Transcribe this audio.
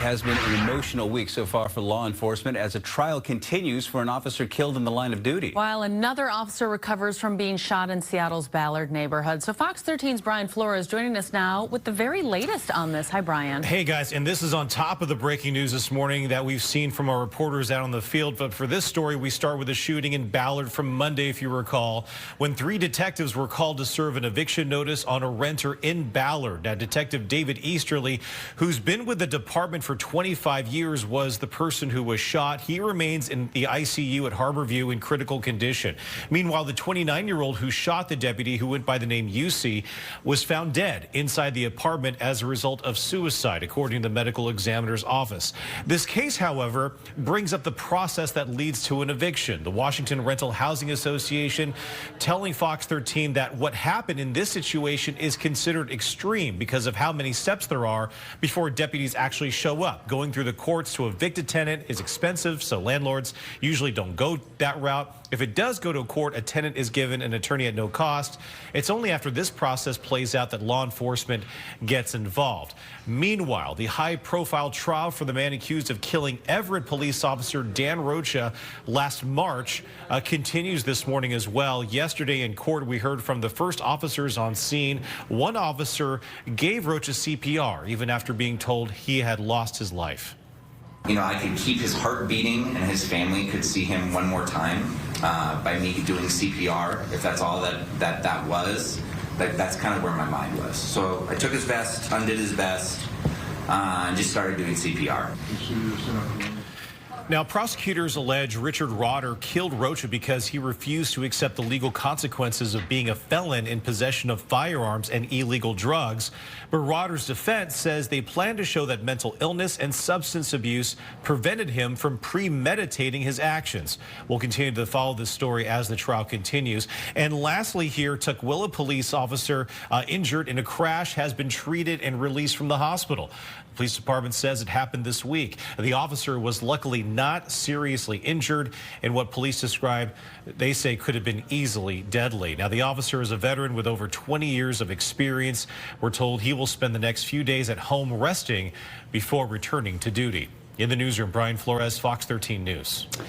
has been an emotional week so far for law enforcement as a trial continues for an officer killed in the line of duty. While another officer recovers from being shot in Seattle's Ballard neighborhood. So Fox 13's Brian Flores joining us now with the very latest on this. Hi, Brian. Hey, guys, and this is on top of the breaking news this morning that we've seen from our reporters out on the field. But for this story, we start with a shooting in Ballard from Monday, if you recall, when 3 detectives were called to serve an eviction notice on a renter in Ballard. Now, Detective David Easterly, who's been with the department for 25 years, was the person who was shot. He remains in the ICU at Harborview in critical condition. Meanwhile, the 29-year-old who shot the deputy, who went by the name UC, was found dead inside the apartment as a result of suicide, according to the medical examiner's office. This case, however, brings up the process that leads to an eviction. The Washington Rental Housing Association telling Fox 13 that what happened in this situation is considered extreme because of how many steps there are before deputies actually show up. Going through the courts to evict a tenant is expensive, so landlords usually don't go that route. If it does go to court, a tenant is given an attorney at no cost. It's only after this process plays out that law enforcement gets involved. Meanwhile, the high-profile trial for the man accused of killing Everett police officer Dan Rocha last March continues this morning as well. Yesterday in court, we heard from the first officers on scene. One officer gave Rocha CPR even after being told he had lost his life. You know, I could keep his heart beating and his family could see him one more time by me doing CPR, if that's all that was. That's kind of where my mind was. So I took his vest, undid his vest, and just started doing CPR. Now, prosecutors allege Richard Rotter killed Rocha because he refused to accept the legal consequences of being a felon in possession of firearms and illegal drugs. But Rotter's defense says they plan to show that mental illness and substance abuse prevented him from premeditating his actions. We'll continue to follow this story as the trial continues. And lastly here, Tukwila police officer injured in a crash has been treated and released from the hospital. The police department says it happened this week. The officer was luckily not seriously injured in what police describe, they say, could have been easily deadly. Now, the officer is a veteran with over 20 years of experience. We're told he will spend the next few days at home resting before returning to duty. In the newsroom, Brian Flores, Fox 13 News.